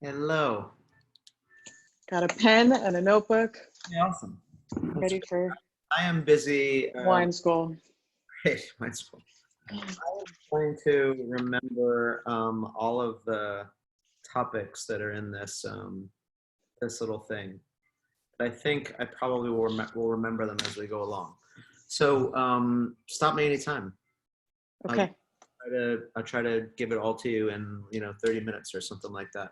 Hello. Got a pen and a notebook, Yeah, awesome. ready for I am busy. wine school. Great. Mine's full. I am trying to remember all of the topics that are in this little thing. But I think I probably will remember them as we go along. So stop me anytime. Okay. I'll try to give it all to you in 30 minutes or something like that.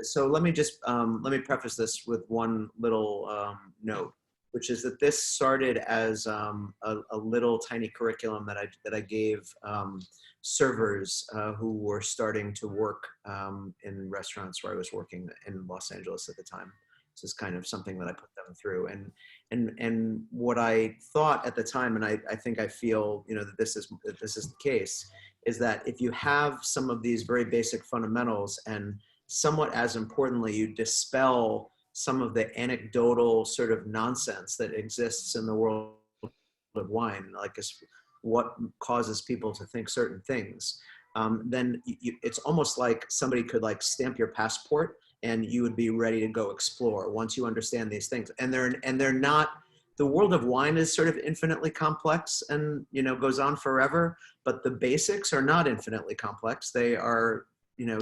So let me just let me preface this with one little note, which is that this started as a little tiny curriculum that I gave servers who were starting to work in restaurants where I was working in Los Angeles at the time. This is kind of something that I put them through, and what I thought at the time, and I think I feel that this is the case, is that if you have some of these very basic fundamentals and somewhat as importantly, you dispel some of the anecdotal sort of nonsense that exists in the world of wine, like what causes people to think certain things, then it's almost like somebody could like stamp your passport and you would be ready to go explore once you understand these things. And they're not, the world of wine is sort of infinitely complex and goes on forever, but the basics are not infinitely complex. They are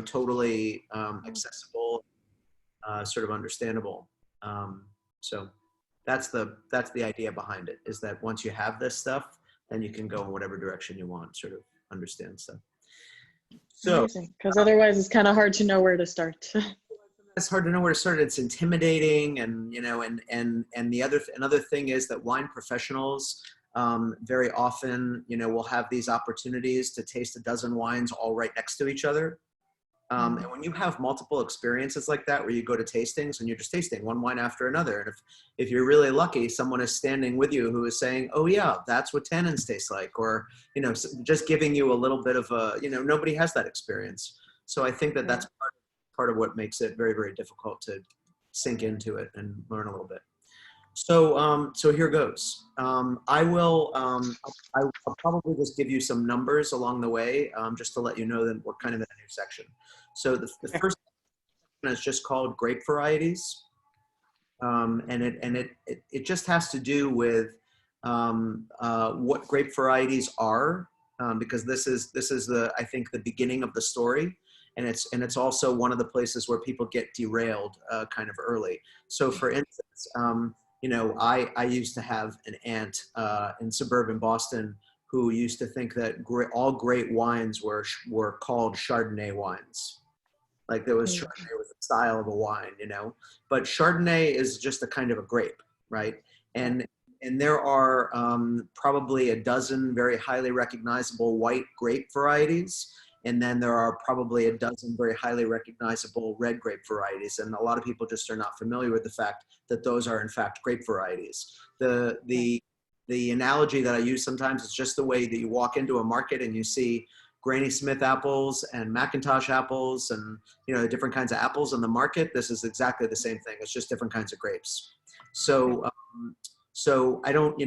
totally accessible, sort of understandable. So that's the idea behind it, is that once you have this stuff, then you can go in whatever direction you want, sort of understand stuff. So amazing, because otherwise it's kind of hard to know where to start. it's hard to know where to start. It's intimidating, and another thing is that wine professionals very often will have these opportunities to taste a dozen wines all right next to each other. And when you have multiple experiences like that, where you go to tastings and you're just tasting one wine after another, and if you're really lucky, someone is standing with you who is saying, "Oh yeah, that's what tannins taste like," or just giving you a little bit of a nobody has that experience. So I think that that's part of what makes it very, very difficult to sink into it and learn a little bit. So so here goes. I'll probably just give you some numbers along the way, just to let you know that we're kind of in a new section. So the first section is just called grape varieties, and it just has to do with what grape varieties are, because this is I think the beginning of the story, and it's also one of the places where people get derailed kind of early. So for instance, I used to have an aunt in suburban Boston who used to think that all great wines were called Chardonnay wines. Like there was Chardonnay was a style of a wine, but Chardonnay is just a kind of a grape, right? And there are probably a dozen very highly recognizable white grape varieties. And then there are probably a dozen very highly recognizable red grape varieties. And a lot of people just are not familiar with the fact that those are in fact grape varieties. The analogy that I use sometimes is just the way that you walk into a market and you see Granny Smith apples and Macintosh apples and the different kinds of apples in the market. This is exactly the same thing. It's just different kinds of grapes. So so I don't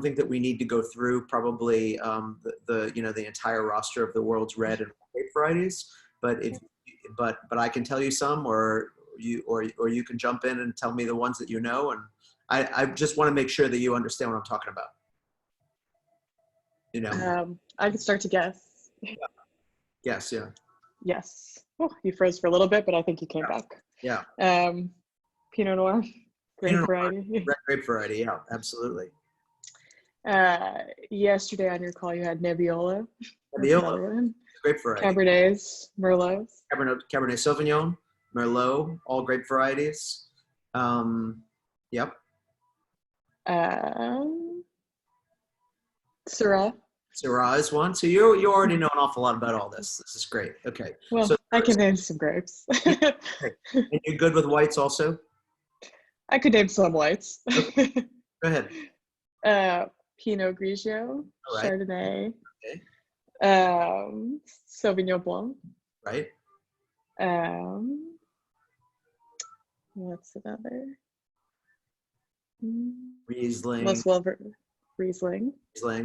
think that we need to go through probably the entire roster of the world's red and grape varieties, but I can tell you some, or you can jump in and tell me the ones that and I just want to make sure that you understand what I'm talking about. I could start to guess. Yeah. Yes. Yeah. Yes. Oh, you froze for a little bit, but I think you came back. Yeah. Pinot Noir, grape variety. Red grape variety. Yeah, absolutely. Yesterday on your call, you had Nebbiolo. Nebbiolo. Grape variety. Cabernets, Merlots. Cabernet Sauvignon, Merlot, all grape varieties. Yep. Syrah. Syrah is one. So you already know an awful lot about all this. This is great. Okay. Well, so I can name some grapes. Okay. And you're good with whites also? I could name some whites. Okay. Go ahead. Pinot Grigio, right. Chardonnay, okay. Sauvignon Blanc. Right. What's another? Riesling. Riesling.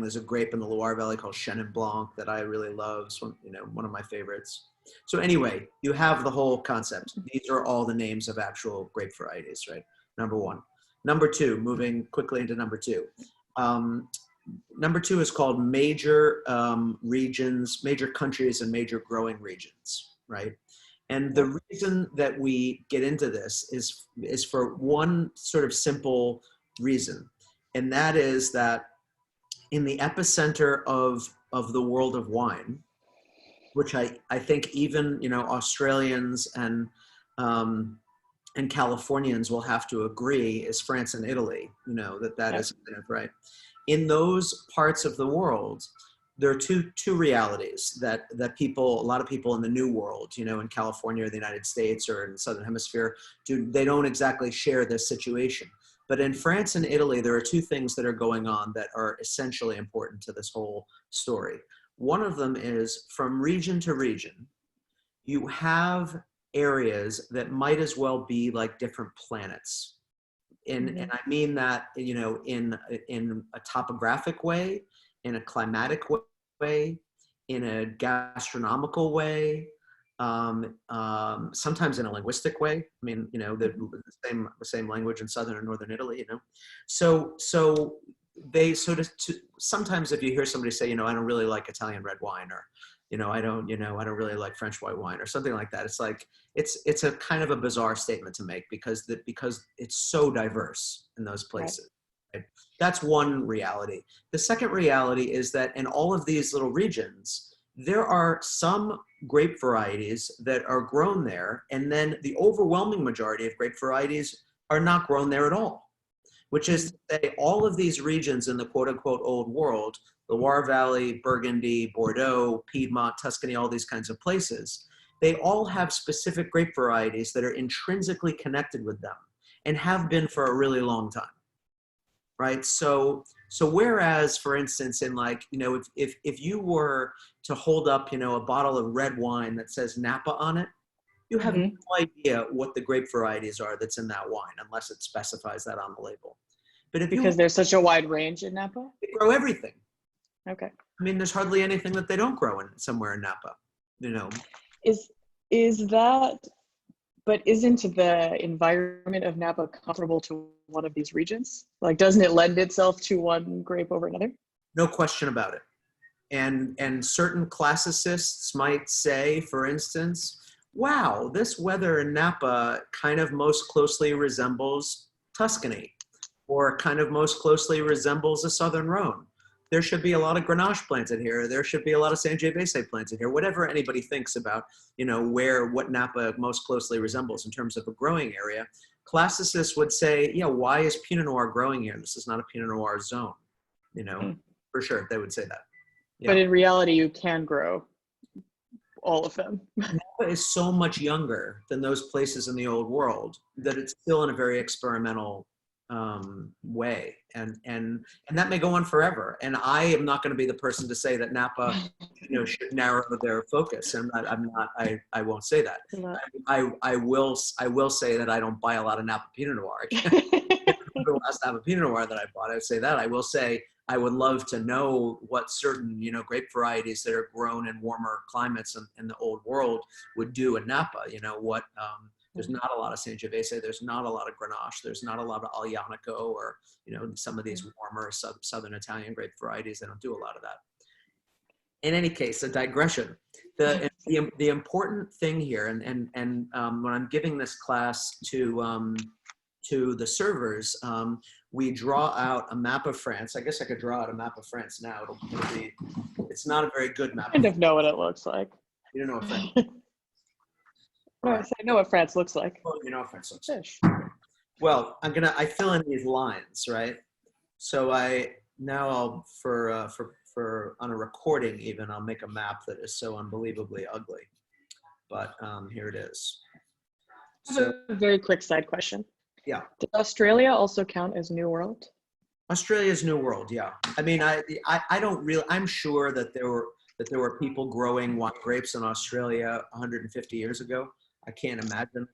There's a grape in the Loire Valley called Chenin Blanc that I really love. It's one of my favorites. So anyway, you have the whole concept. These are all the names of actual grape varieties, right? Number one. Number two, moving quickly into number two. Number two is called major regions, major countries and major growing regions, right? And the reason that we get into this is for one sort of simple reason. And that is that in the epicenter of the world of wine, which I think even, you know, Australians and Californians will have to agree is France and Italy, you know, that is right. In those parts of the world, there are two realities that people, a lot of people in the New World, you know, in California or the United States or in the Southern Hemisphere, they don't exactly share this situation. But in France and Italy, there are two things that are going on that are essentially important to this whole story. One of them is from region to region, you have areas that might as well be like different planets. And I mean that, you know, in a topographic way, in a climatic way, in a gastronomical way, sometimes in a linguistic way. I mean, you know, the same language in southern and northern Italy, you know. So they sort of, sometimes if you hear somebody say, you know, I don't really like Italian red wine, or, you know, I don't really like French white wine or something like that. It's like, it's a kind of a bizarre statement to make because it's so diverse in those places. Right? That's one reality. The second reality is that in all of these little regions, there are some grape varieties that are grown there, and then the overwhelming majority of grape varieties are not grown there at all. Which is to say, all of these regions in the quote unquote old world, the Loire Valley, Burgundy, Bordeaux, Piedmont, Tuscany, all these kinds of places, they all have specific grape varieties that are intrinsically connected with them and have been for a really long time, right? So whereas, for instance, in like, you know, if you were to hold up, you know, a bottle of red wine that says Napa on it, you have no idea what the grape varieties are that's in that wine unless it specifies that on the label. But because there's such a wide range in Napa? They grow everything. Okay. I mean, there's hardly anything that they don't grow in somewhere in Napa, you know. Is that, but isn't the environment of Napa comparable to one of these regions? Like, doesn't it lend itself to one grape over another? No question about it. And certain classicists might say, for instance, wow, this weather in Napa kind of most closely resembles Tuscany, or kind of most closely resembles a Southern Rhone. There should be a lot of Grenache planted here. There should be a lot of Sangiovese planted here. Whatever anybody thinks about, you know, what Napa most closely resembles in terms of a growing area, classicists would say, yeah, why is Pinot Noir growing here? This is not a Pinot Noir zone, you know, for sure, they would say that. Yeah. But in reality, you can grow all of them. Napa is so much younger than those places in the old world that it's still in a very experimental way, and that may go on forever. And I am not going to be the person to say that Napa, you know, should narrow their focus. And I won't say that. I will say that I don't buy a lot of Napa Pinot Noir. I can't remember the last Napa Pinot Noir that I bought. I would say that. I will say I would love to know what certain, you know, grape varieties that are grown in warmer climates in the old world would do in Napa. You know, what, there's not a lot of Sangiovese, there's not a lot of Grenache, there's not a lot of Aglianico, or, you know, some of these warmer Southern Italian grape varieties, they don't do a lot of that. In any case, a digression. The important thing here, and when I'm giving this class to the servers, we draw out a map of France. I guess I could draw out a map of France now. It's not a very good map. I kind of know what it looks like. You don't know what France I know what France looks like. Well, you know what France looks like. Well, I fill in these lines, right? So I'll for on a recording even, I'll make a map that is so unbelievably ugly. But here it is. So, a very quick side question. Yeah. Does Australia also count as New World? Australia's New World, yeah. I mean, I don't really. I'm sure that there were people growing wine grapes in Australia 150 years ago. I can't imagine.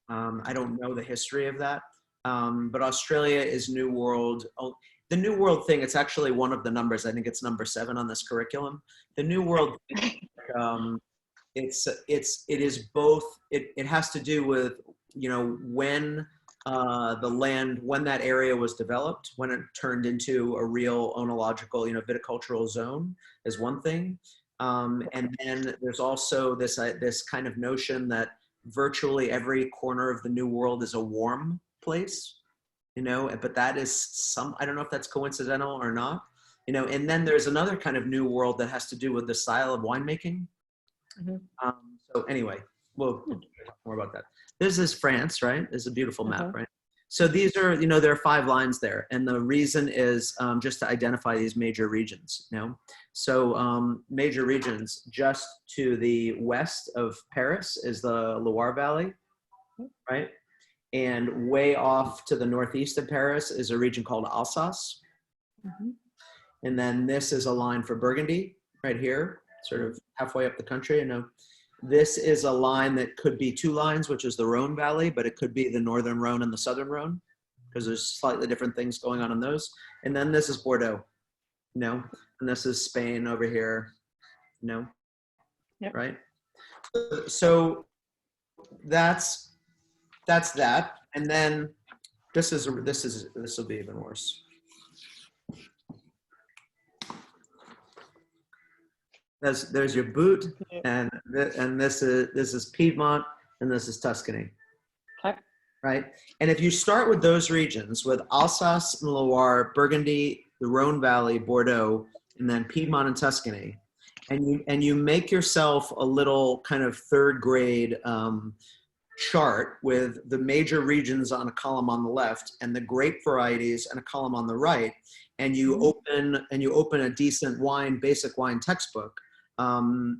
I don't know the history of that. But Australia is New World. Oh, the New World thing, it's actually one of the numbers. I think it's number 7 on this curriculum. The New World, it is both. It has to do with, you know, when the land, when that area was developed, when it turned into a real oenological, you know, viticultural zone is one thing. And then there's also this kind of notion that virtually every corner of the New World is a warm place, you know, but that is I don't know if that's coincidental or not, you know. And then there's another kind of New World that has to do with the style of winemaking. So anyway, we'll talk more about that. This is France, right? This is a beautiful map, right? So these are, you know, there are 5 lines there. And the reason is just to identify these major regions, you know? So major regions, just to the west of Paris is the Loire Valley, right? And way off to the northeast of Paris is a region called Alsace. And then this is a line for Burgundy right here, sort of halfway up the country. You know, this is a line that could be 2 lines, which is the Rhone Valley, but it could be the northern Rhone and the southern Rhone, because there's slightly different things going on in those. And then this is Bordeaux, you know, and this is Spain over here, you know, right? So that's that. And then this will be even worse. There's your boot, and this is Piedmont, and this is Tuscany, right? And if you start with those regions, with Alsace and Loire, Burgundy, the Rhone Valley, Bordeaux, and then Piedmont and Tuscany, and you make yourself a little kind of 3rd grade chart with the major regions on a column on the left and the grape varieties and a column on the right, and you open a decent basic wine textbook,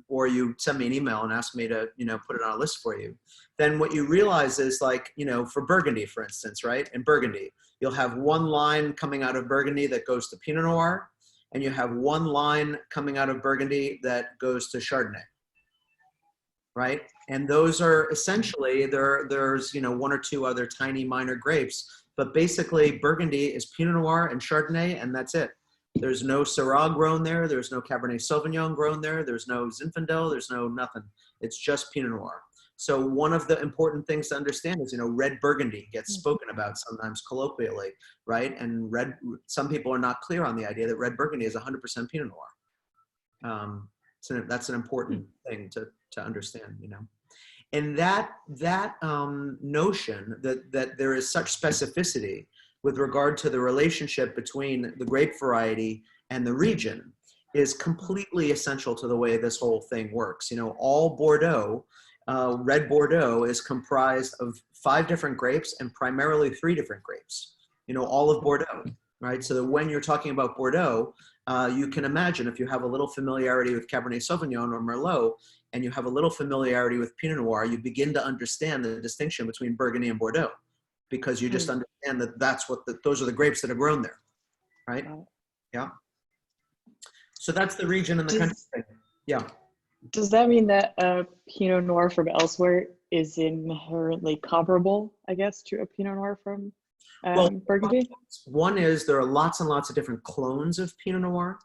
or you send me an email and ask me to, you know, put it on a list for you, then what you realize is, like, you know, for Burgundy, for instance, right? In Burgundy, you'll have 1 line coming out of Burgundy that goes to Pinot Noir, and you have 1 line coming out of Burgundy that goes to Chardonnay, right? And those are essentially, there's, you know, 1 or 2 other tiny minor grapes, but basically Burgundy is Pinot Noir and Chardonnay, and that's it. There's no Syrah grown there. There's no Cabernet Sauvignon grown there. There's no Zinfandel. There's no nothing. It's just Pinot Noir. So one of the important things to understand is, you know, red Burgundy gets spoken about sometimes colloquially, right? And some people are not clear on the idea that red Burgundy is 100% Pinot Noir. So that's an important thing to understand, you know. And that notion that there is such specificity with regard to the relationship between the grape variety and the region is completely essential to the way this whole thing works. You know, all Bordeaux, red Bordeaux is comprised of 5 different grapes and primarily 3 different grapes, you know, all of Bordeaux, right? So that when you're talking about Bordeaux, you can imagine if you have a little familiarity with Cabernet Sauvignon or Merlot, and you have a little familiarity with Pinot Noir, you begin to understand the distinction between Burgundy and Bordeaux, because you just understand that those are the grapes that are grown there, right? Yeah. So that's the region and the country. Yeah. Does that mean that Pinot Noir from elsewhere is inherently comparable, I guess, to a Pinot Noir from Burgundy? One is there are lots and lots of different clones of Pinot Noir.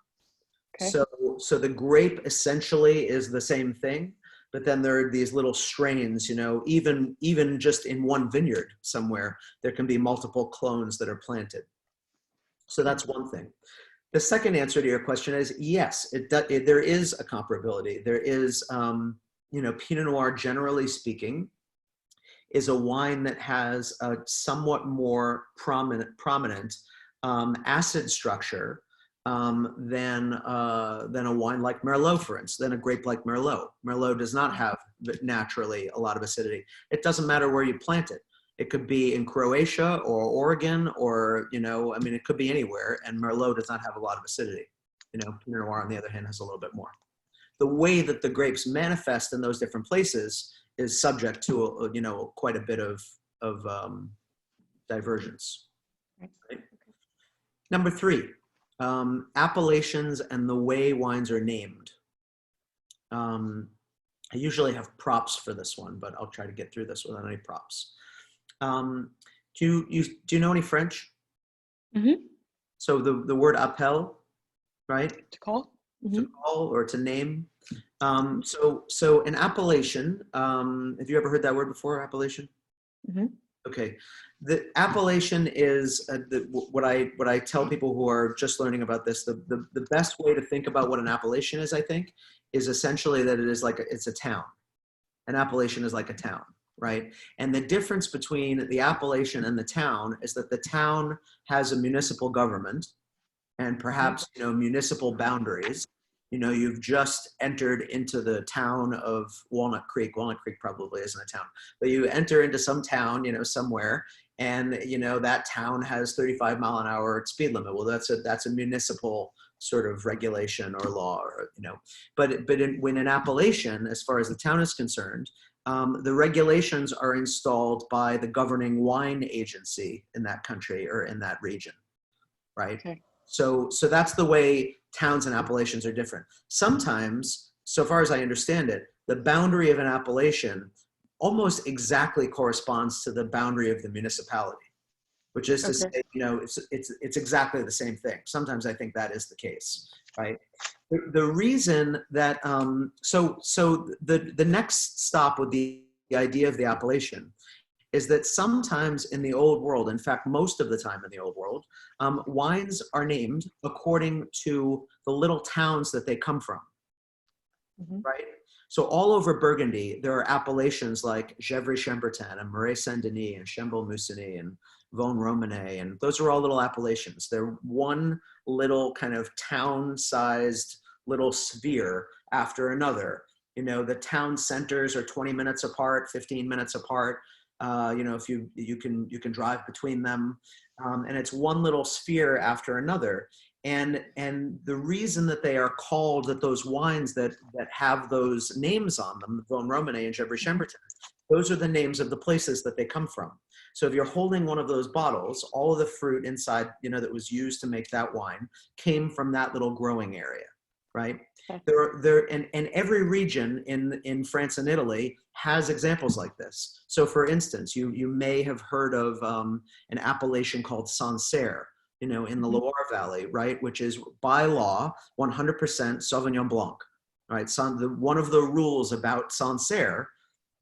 Okay. So the grape essentially is the same thing, but then there are these little strains, you know, even just in one vineyard somewhere, there can be multiple clones that are planted. So that's one thing. The second answer to your question is yes, there is a comparability. There is, you know, Pinot Noir, generally speaking, is a wine that has a somewhat more prominent acid structure than a wine like Merlot, for instance, than a grape like Merlot. Merlot does not have naturally a lot of acidity. It doesn't matter where you plant it. It could be in Croatia or Oregon, or, you know, I mean, it could be anywhere, and Merlot does not have a lot of acidity. You know, Pinot Noir, on the other hand, has a little bit more. The way that the grapes manifest in those different places is subject to, you know, quite a bit of divergence. Right? Number 3. Appellations and the way wines are named. I usually have props for this one, but I'll try to get through this without any props. Do you know any French? Mm-hmm. So the word appel, right? To call? Mm-hmm. To call or to name. So an appellation, have you ever heard that word before, appellation? Hmm. Okay. The appellation is what I tell people who are just learning about this, the best way to think about what an appellation is, I think, is essentially that it is like, it's a town. An appellation is like a town, right? And the difference between the appellation and the town is that the town has a municipal government and perhaps, municipal boundaries. You've just entered into the town of Walnut Creek. Walnut Creek probably isn't a town, but you enter into some town, somewhere, and that town has 35-mile-an-hour speed limit. Well, that's a municipal sort of regulation or law, or when an appellation, as far as the town is concerned, the regulations are installed by the governing wine agency in that country or in that region, right? Okay. So that's the way towns and appellations are different. Sometimes, so far as I understand it, the boundary of an appellation almost exactly corresponds to the boundary of the municipality, which is to say, it's exactly the same thing. Sometimes I think that is the case, right? The reason that, the next stop with the idea of the appellation is that sometimes in the old world, in fact, most of the time in the old world, wines are named according to the little towns that they come from, right? So all over Burgundy, there are appellations like Gevrey-Chambertin and Marais-Saint-Denis and Chambon-Musigny and Vosne-Romanée, and those are all little appellations. They're one little kind of town-sized little sphere after another. The town centers are 20 minutes apart, 15 minutes apart. If you can drive between them, and it's one little sphere after another. And the reason that they are called, that those wines that have those names on them, Vosne-Romanée and Gevrey-Chambertin, those are the names of the places that they come from. So if you're holding one of those bottles, all of the fruit inside, that was used to make that wine came from that little growing area, right? Okay. And every region in France and Italy has examples like this. So for instance, you may have heard of an appellation called Sancerre, in the Loire Valley, right? Which is by law 100% Sauvignon Blanc, right? One of the rules about Sancerre,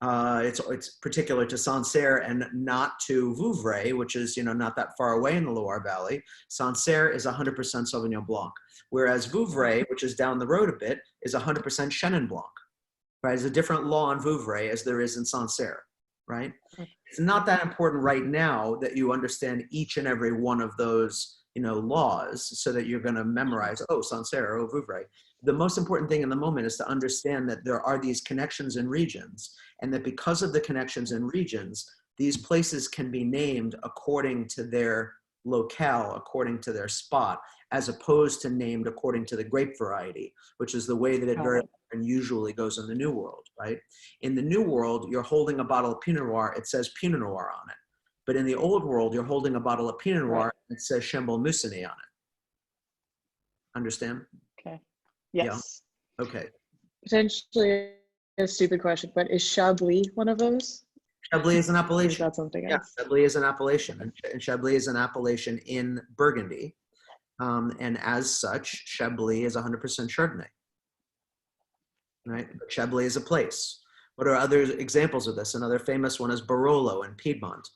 it's particular to Sancerre and not to Vouvray, which is not that far away in the Loire Valley. Sancerre is 100% Sauvignon Blanc, whereas Vouvray, which is down the road a bit, is 100% Chenin Blanc. Right, there's a different law in Vouvray as there is in Sancerre, right? It's not that important right now that you understand each and every one of those, laws, so that you're going to memorize, oh, Sancerre, oh, Vouvray. The most important thing in the moment is to understand that there are these connections in regions, and that because of the connections in regions, these places can be named according to their locale, according to their spot, as opposed to named according to the grape variety, which is the way that it very often usually goes in the New World, right? In the New World, you're holding a bottle of Pinot Noir, it says Pinot Noir on it. But in the Old World, you're holding a bottle of Pinot Noir, and it says Chambon-Musigny on it. Understand? Okay. Yes. Yeah. Okay. Potentially a stupid question, but is Chablis one of those? Chablis is an appellation. Is that something else? Yeah, Chablis is an appellation, and Chablis is an appellation in Burgundy. And as such, Chablis is 100% Chardonnay, right? But Chablis is a place. What are other examples of this? Another famous one is Barolo in Piedmont.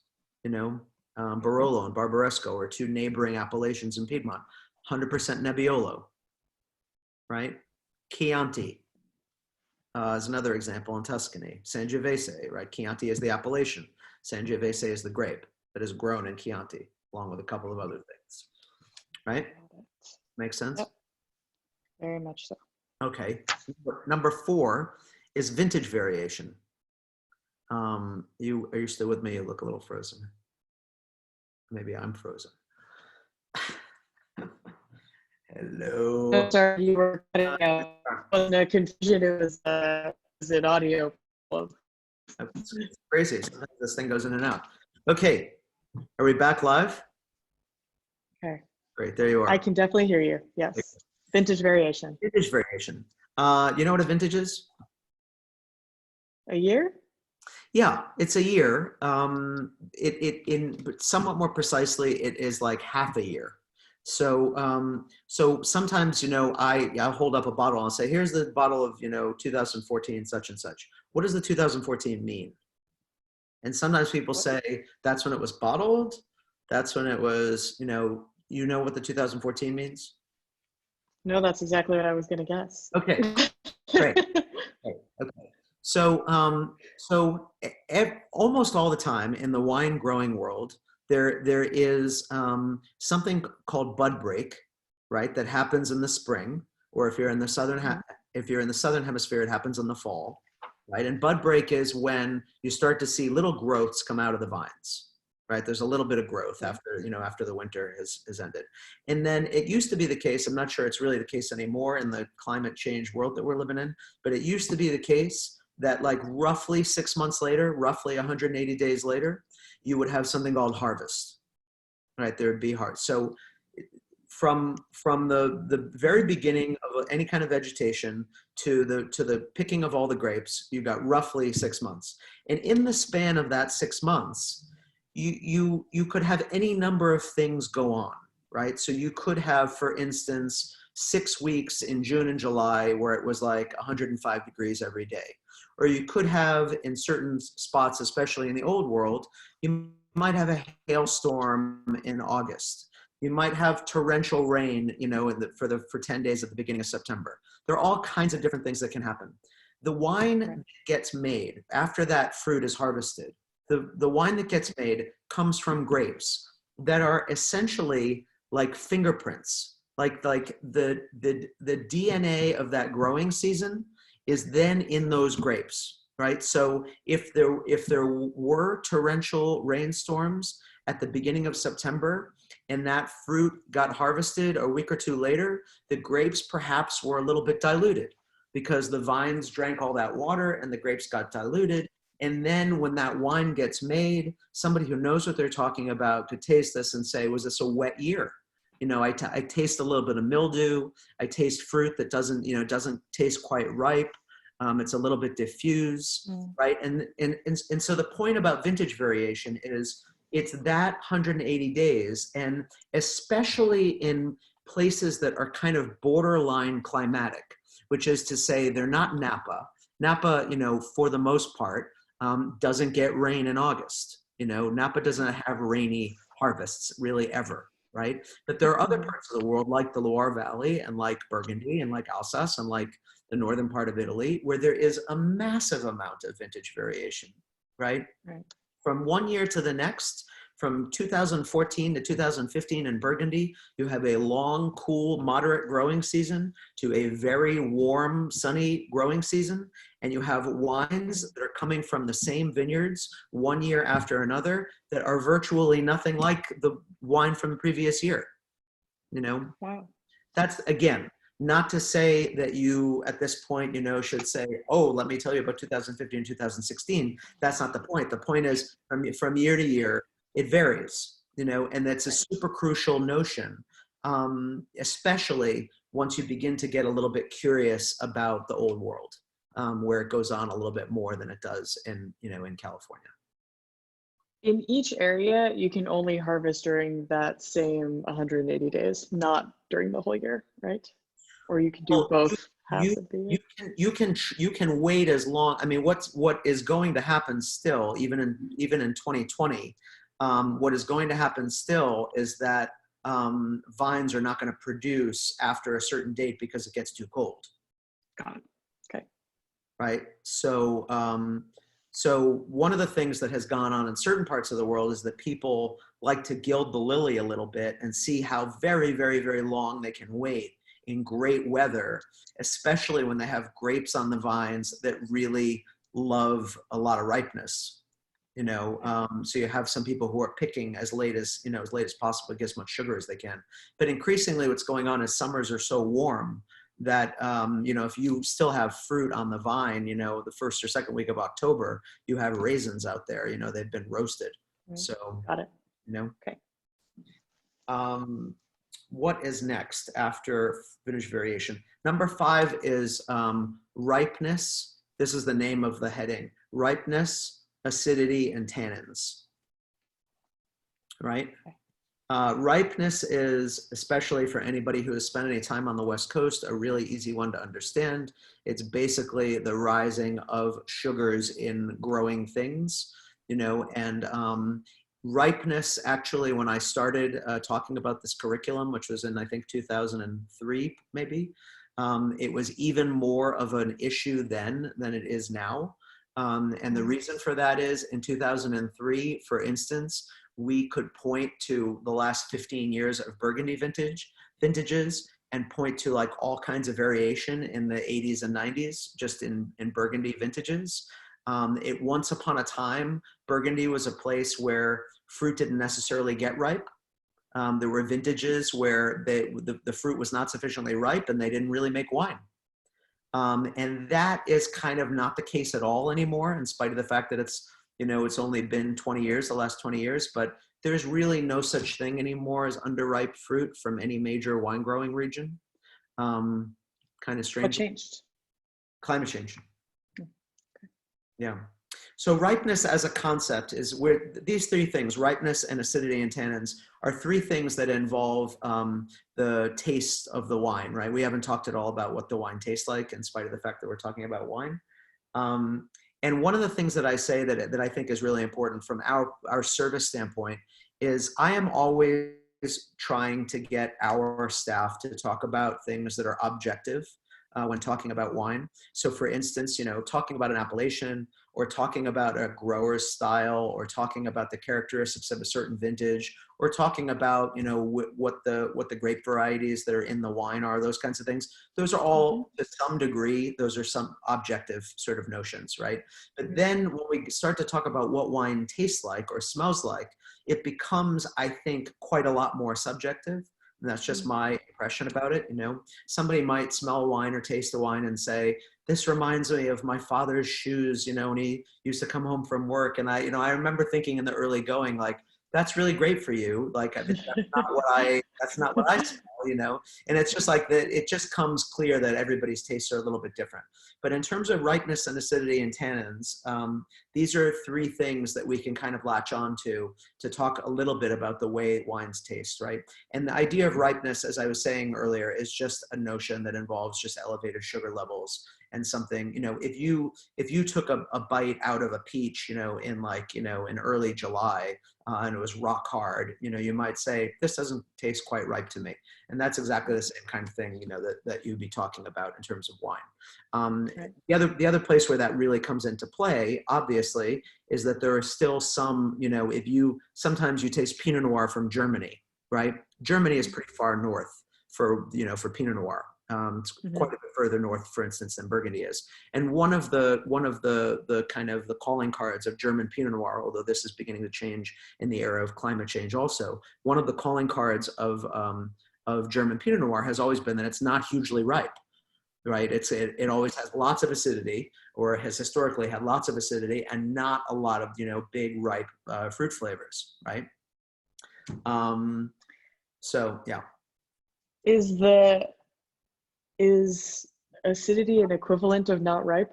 Barolo and Barbaresco are two neighboring appellations in Piedmont. 100% Nebbiolo, right? Chianti is another example in Tuscany. Sangiovese, right? Chianti is the appellation. Sangiovese is the grape that is grown in Chianti, along with a couple of other things. Right? Makes sense? Yep. Very much so. Okay. Number 4 is vintage variation. Are you still with me? You look a little frozen. Maybe I'm frozen. Hello. Sorry, you were cutting out. It wasn't a confusion. It was an audio problem. It's crazy. Sometimes this thing goes in and out. Okay. Are we back live? Okay. Great. There you are. I can definitely hear you. Yes. Vintage variation. Vintage variation. You know what a vintage is? A year? Yeah, it's a year. But somewhat more precisely, it is like half a year. So sometimes, I'll hold up a bottle and say, here's the bottle of, 2014 such and such. What does the 2014 mean? And sometimes people What? say that's when it was bottled. That's when it was, what the 2014 means? No, that's exactly what I was gonna guess. Okay, great. Okay. Okay. So almost all the time in the wine growing world, there is something called bud break, right? That happens in the spring, or if you're in the if you're in the southern hemisphere, it happens in the fall, right? And bud break is when you start to see little growths come out of the vines, right? There's a little bit of growth after the winter has ended. And then it used to be the case, I'm not sure it's really the case anymore in the climate change world that we're living in, but it used to be the case that like roughly 6 months later, roughly 180 days later, you would have something called harvest, right? There would be harvest. So from the very beginning of any kind of vegetation to the picking of all the grapes, you got roughly 6 months. And in the span of that 6 months, you could have any number of things go on, right? So you could have, for instance, 6 weeks in June and July where it was like 105 degrees every day. Or you could have in certain spots, especially in the old world, you might have a hailstorm in August. You might have torrential rain, for 10 days at the beginning of September. There are all kinds of different things that can happen. The wine gets made after that fruit is harvested. The wine that gets made comes from grapes that are essentially like fingerprints, like the DNA of that growing season is then in those grapes, right? So if there were torrential rainstorms at the beginning of September and that fruit got harvested a week or two later, the grapes perhaps were a little bit diluted because the vines drank all that water and the grapes got diluted. And then when that wine gets made, somebody who knows what they're talking about could taste this and say, was this a wet year? I taste a little bit of mildew. I taste fruit that doesn't taste quite ripe. It's a little bit diffuse, right? And so the point about vintage variation is it's that 180 days, and especially in places that are kind of borderline climatic, which is to say they're not Napa. Napa, for the most part, doesn't get rain in August. Napa doesn't have rainy harvests really ever, right? But there are other parts of the world like the Loire Valley and like Burgundy and like Alsace and like the northern part of Italy where there is a massive amount of vintage variation, right? From one year to the next, from 2014 to 2015 in Burgundy, you have a long, cool, moderate growing season to a very warm, sunny growing season. And you have wines that are coming from the same vineyards one year after another that are virtually nothing like the wine from the previous year. Wow. That's, again, not to say that you, at this point, should say, oh, let me tell you about 2015 and 2016. That's not the point. The point is from year to year, it varies, and that's a super crucial notion, especially once you begin to get a little bit curious about the old world, where it goes on a little bit more than it does in California. In each area, you can only harvest during that same 180 days, not during the whole year, right? Or you can do both halves of the year. You can wait as long. I mean, what is going to happen still, even in 2020, what is going to happen still is that vines are not going to produce after a certain date because it gets too cold. Got it. Okay. Right. So one of the things that has gone on in certain parts of the world is that people like to gild the lily a little bit and see how very, very, very long they can wait in great weather, especially when they have grapes on the vines that really love a lot of ripeness. So you have some people who are picking as late as possible, get as much sugar as they can. But increasingly what's going on is summers are so warm that, if you still have fruit on the vine, the first or second week of October, you have raisins out there, they've been roasted. So, got it. Okay. What is next after vintage variation? Number 5 is ripeness. This is the name of the heading: ripeness, acidity, and tannins. Right? Ripeness is, especially for anybody who has spent any time on the West Coast, a really easy one to understand. It's basically the rising of sugars in growing things, you know, and ripeness, actually, when I started talking about this curriculum, which was in, I think, 2003, maybe, it was even more of an issue then than it is now. And the reason for that is in 2003, for instance, we could point to the last 15 years of Burgundy vintages and point to like all kinds of variation in the 80s and 90s, just in Burgundy vintages. Once upon a time, Burgundy was a place where fruit didn't necessarily get ripe. There were vintages where the fruit was not sufficiently ripe and they didn't really make wine. And that is kind of not the case at all anymore, in spite of the fact that it's, you know, it's only been 20 years, the last 20 years, but there's really no such thing anymore as underripe fruit from any major wine growing region. Kind of strange. What changed? Climate change. Yeah. So ripeness as a concept is where these three things, ripeness and acidity and tannins, are three things that involve the taste of the wine, right? We haven't talked at all about what the wine tastes like, in spite of the fact that we're talking about wine. And one of the things that I say that I think is really important from our service standpoint is I am always trying to get our staff to talk about things that are objective when talking about wine. So for instance, you know, talking about an appellation or talking about a grower's style or talking about the characteristics of a certain vintage or talking about, you know, what the grape varieties that are in the wine are, those kinds of things. Those are all, to some degree, those are some objective sort of notions, right? But then when we start to talk about what wine tastes like or smells like, it becomes, I think, quite a lot more subjective. And that's just my impression about it. You know, somebody might smell wine or taste the wine and say, this reminds me of my father's shoes, you know, when he used to come home from work. And I remember thinking in the early going, like, that's really great for you. Like, that's not what I smell, you know? And it's just like that, it just comes clear that everybody's tastes are a little bit different. But in terms of ripeness and acidity and tannins, these are three things that we can kind of latch on to talk a little bit about the way wines taste, right? And the idea of ripeness, as I was saying earlier, is just a notion that involves just elevated sugar levels and something, you know, if you took a bite out of a peach, you know, in like, you know, in early July, and it was rock hard, you know, you might say, this doesn't taste quite ripe to me. And that's exactly the same kind of thing, you know, that you'd be talking about in terms of wine. The other place where that really comes into play, obviously, is that there are still some, you know, sometimes you taste Pinot Noir from Germany, right? Germany is pretty far north for Pinot Noir. It's quite a bit further north, for instance, than Burgundy is. And one of the kind of the calling cards of German Pinot Noir, although this is beginning to change in the era of climate change also, one of the calling cards of German Pinot Noir has always been that it's not hugely ripe, right? It always has lots of acidity, or has historically had lots of acidity, and not a lot of, you know, big ripe fruit flavors, right? So yeah. Is acidity an equivalent of not ripe?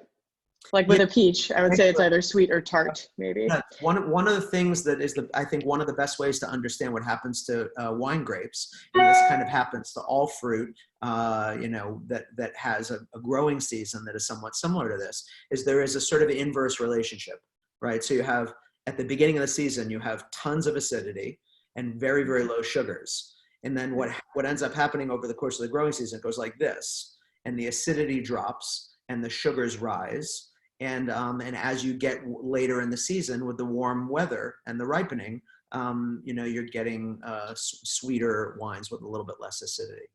Like with a peach, I would say it's either sweet or tart, maybe. Yeah, one of the things that is I think one of the best ways to understand what happens to wine grapes, and this kind of happens to all fruit, you know, that has a growing season that is somewhat similar to this, is there is a sort of inverse relationship, right? So you have, at the beginning of the season, you have tons of acidity and very, very low sugars. And then what ends up happening over the course of the growing season, it goes like this, and the acidity drops and the sugars rise. And as you get later in the season with the warm weather and the ripening, you know, you're getting sweeter wines with a little bit less acidity,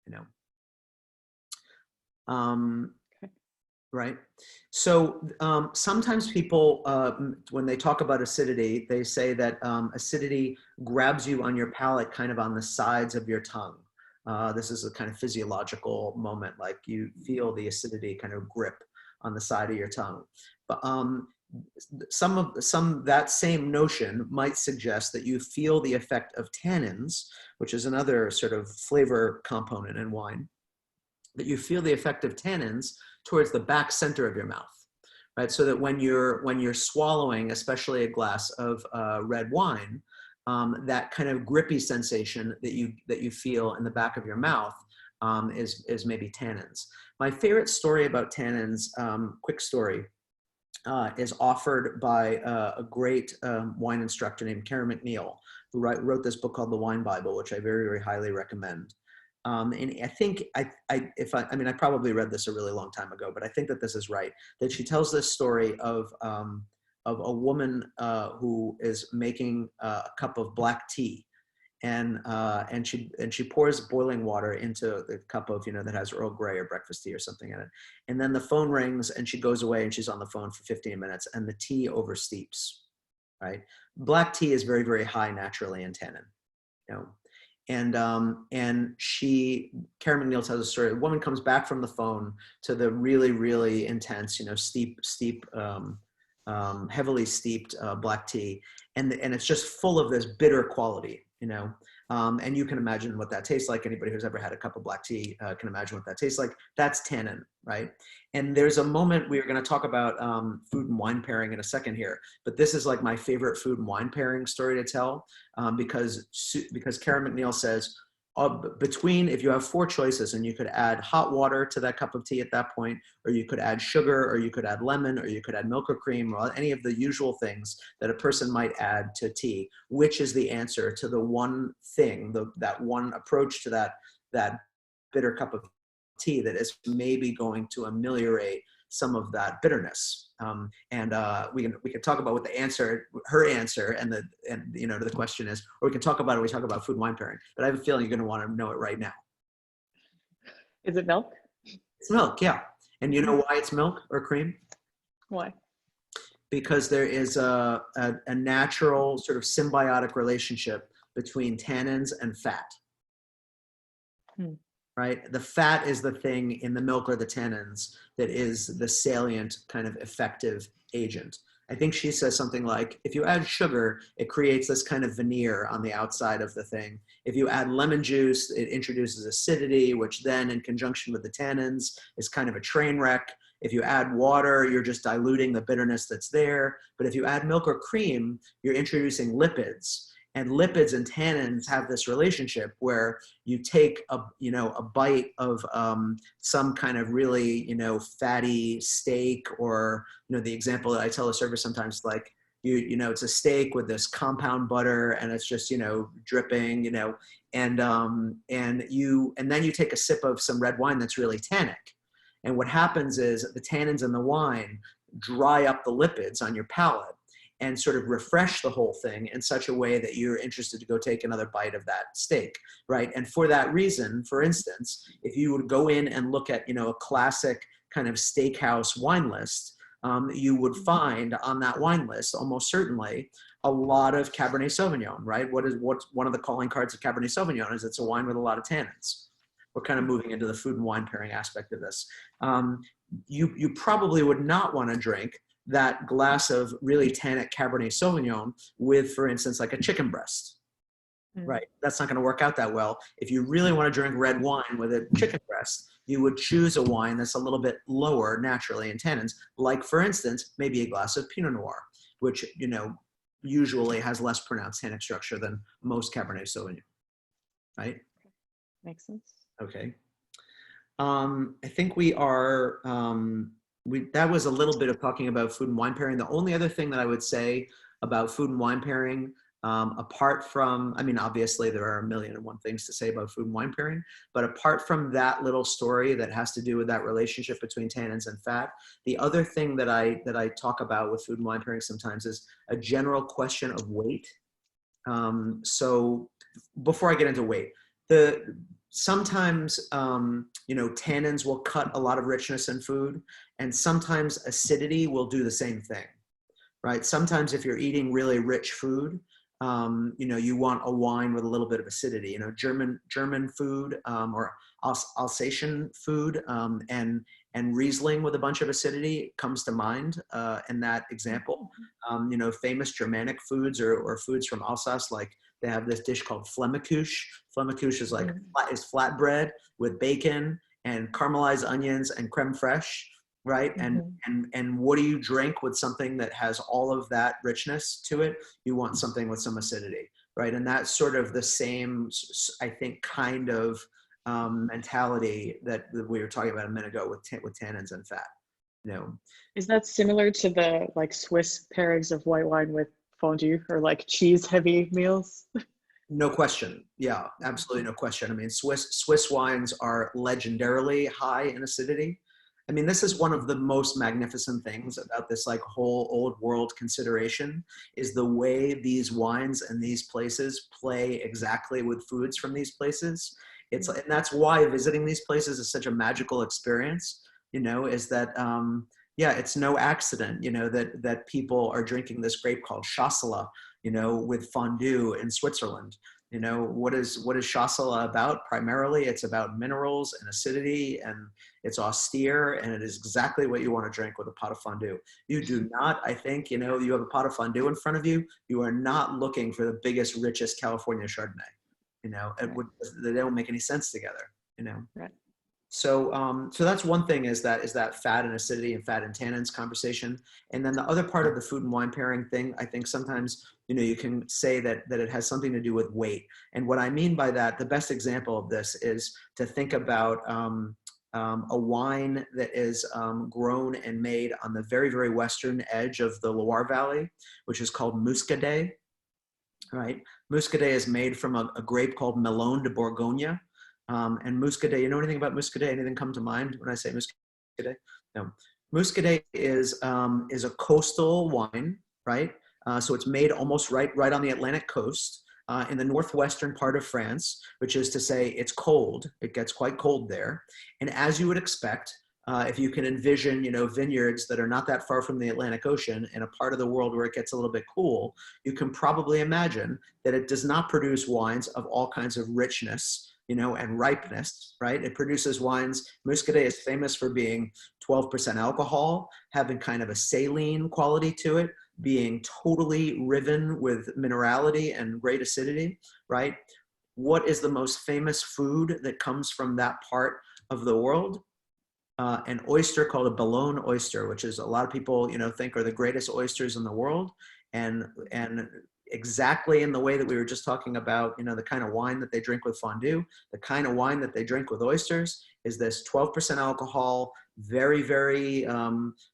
you know. Right. So sometimes people, when they talk about acidity, they say that acidity grabs you on your palate, kind of on the sides of your tongue. This is a kind of physiological moment, like you feel the acidity kind of grip on the side of your tongue. But that same notion might suggest that you feel the effect of tannins, which is another sort of flavor component in wine, that you feel the effect of tannins towards the back center of your mouth, right? So that when you're swallowing, especially a glass of red wine, that kind of grippy sensation that you feel in the back of your mouth is maybe tannins. My favorite story about tannins, quick story, is offered by a great wine instructor named Karen McNeil, who wrote this book called The Wine Bible, which I very, very highly recommend. And I think I mean, I probably read this a really long time ago, but I think that this is right. That she tells this story of a woman who is making a cup of black tea, and she pours boiling water into the cup of, that has Earl Grey or breakfast tea or something in it, and then the phone rings and she goes away and she's on the phone for 15 minutes and the tea oversteeps, right? Black tea is very, very high naturally in tannin, and Karen McNeil tells a story. A woman comes back from the phone to the really, really intense, steep, heavily steeped black tea, and it's just full of this bitter quality, and you can imagine what that tastes like. Anybody who's ever had a cup of black tea can imagine what that tastes like. That's tannin, right? And there's a moment, we're going to talk about food and wine pairing in a second here, but this is like my favorite food and wine pairing story to tell, because Karen McNeil says, if you have 4 choices and you could add hot water to that cup of tea at that point, or you could add sugar, or you could add lemon, or you could add milk or cream, or any of the usual things that a person might add to tea, which is the answer to the one thing, that one approach to that bitter cup of tea that is maybe going to ameliorate some of that bitterness. We can talk about what her answer to the question is, or we can talk about it when we talk about food and wine pairing, but I have a feeling you're going to want to know it right now. Is it milk? It's milk, yeah. And you know why it's milk or cream? Why? Because there is a natural sort of symbiotic relationship between tannins and fat. Right? The fat is the thing in the milk or the tannins that is the salient kind of effective agent. I think she says something like, if you add sugar, it creates this kind of veneer on the outside of the thing. If you add lemon juice, it introduces acidity, which then in conjunction with the tannins is kind of a train wreck. If you add water, you're just diluting the bitterness that's there. But if you add milk or cream, you're introducing lipids. And lipids and tannins have this relationship where you take a bite of some kind of really, fatty steak, or, the example that I tell a server sometimes, like, it's a steak with this compound butter and it's just, dripping, and then you take a sip of some red wine that's really tannic. And what happens is the tannins in the wine dry up the lipids on your palate and sort of refresh the whole thing in such a way that you're interested to go take another bite of that steak, right? And for that reason, for instance, if you would go in and look at, a classic kind of steakhouse wine list, you would find on that wine list almost certainly a lot of Cabernet Sauvignon, right? What's one of the calling cards of Cabernet Sauvignon is it's a wine with a lot of tannins. We're kind of moving into the food and wine pairing aspect of this. You probably would not want to drink that glass of really tannic Cabernet Sauvignon with, for instance, like a chicken breast, right? That's not going to work out that well. If you really want to drink red wine with a chicken breast, you would choose a wine that's a little bit lower naturally in tannins, like, for instance, maybe a glass of Pinot Noir, which, usually has less pronounced tannic structure than most Cabernet Sauvignon, right? Makes sense. Okay. I think we are, that was a little bit of talking about food and wine pairing. The only other thing that I would say about food and wine pairing, apart from, obviously there are 1,000,001 things to say about food and wine pairing, but apart from that little story that has to do with that relationship between tannins and fat, the other thing that I talk about with food and wine pairing sometimes is a general question of weight. So before I get into weight, sometimes, tannins will cut a lot of richness in food, and sometimes acidity will do the same thing, right? Sometimes if you're eating really rich food, you want a wine with a little bit of acidity, German food, or Alsatian food, and Riesling with a bunch of acidity comes to mind in that example. Famous Germanic foods or foods from Alsace, like they have this dish called Flammekuche. Flammekuche is like is flatbread with bacon and caramelized onions and creme fraiche, right? And what do you drink with something that has all of that richness to it? You want something with some acidity. right? And that's sort of the same, I think, kind of mentality that we were talking about a minute ago with tannins and fat. You know, Is that similar to the like Swiss pairings of white wine with fondue or like cheese heavy meals? no question. Yeah, absolutely no question. I mean, Swiss wines are legendarily high in acidity. I mean, this is one of the most magnificent things about this like whole old world consideration is the way these wines and these places play exactly with foods from these places. And that's why visiting these places is such a magical experience, you know, is that, yeah, it's no accident, you know, that people are drinking this grape called Chasselas, you know, with fondue in Switzerland. You know, what is Chasselas about? Primarily, it's about minerals and acidity, and it's austere, and it is exactly what you want to drink with a pot of fondue. You do not, I think, you know, you have a pot of fondue in front of you, you are not looking for the biggest, richest California Chardonnay. You know, they don't make any sense together, you know. Right. So, so that's one thing is that fat and acidity and fat and tannins conversation. And then the other part of the food and wine pairing thing, I think sometimes, you know, you can say that it has something to do with weight. And what I mean by that, the best example of this is to think about a wine that is grown and made on the very, very western edge of the Loire Valley, which is called Muscadet, right? Muscadet is made from a grape called Melon de Bourgogne. And Muscadet, you know anything about Muscadet? Anything come to mind when I say Muscadet? No. Muscadet is a coastal wine, right? So it's made almost right on the Atlantic coast in the northwestern part of France, which is to say it's cold. It gets quite cold there. And as you would expect, if you can envision, you know, vineyards that are not that far from the Atlantic Ocean in a part of the world where it gets a little bit cool, you can probably imagine that it does not produce wines of all kinds of richness, you know, and ripeness, right? It produces wines. Muscadet is famous for being 12% alcohol, having kind of a saline quality to it, being totally riven with minerality and great acidity, right? What is the most famous food that comes from that part of the world? An oyster called a Boulogne oyster, which is a lot of people, you know, think are the greatest oysters in the world. And exactly in the way that we were just talking about, you know, the kind of wine that they drink with fondue, the kind of wine that they drink with oysters is this 12% alcohol, very, very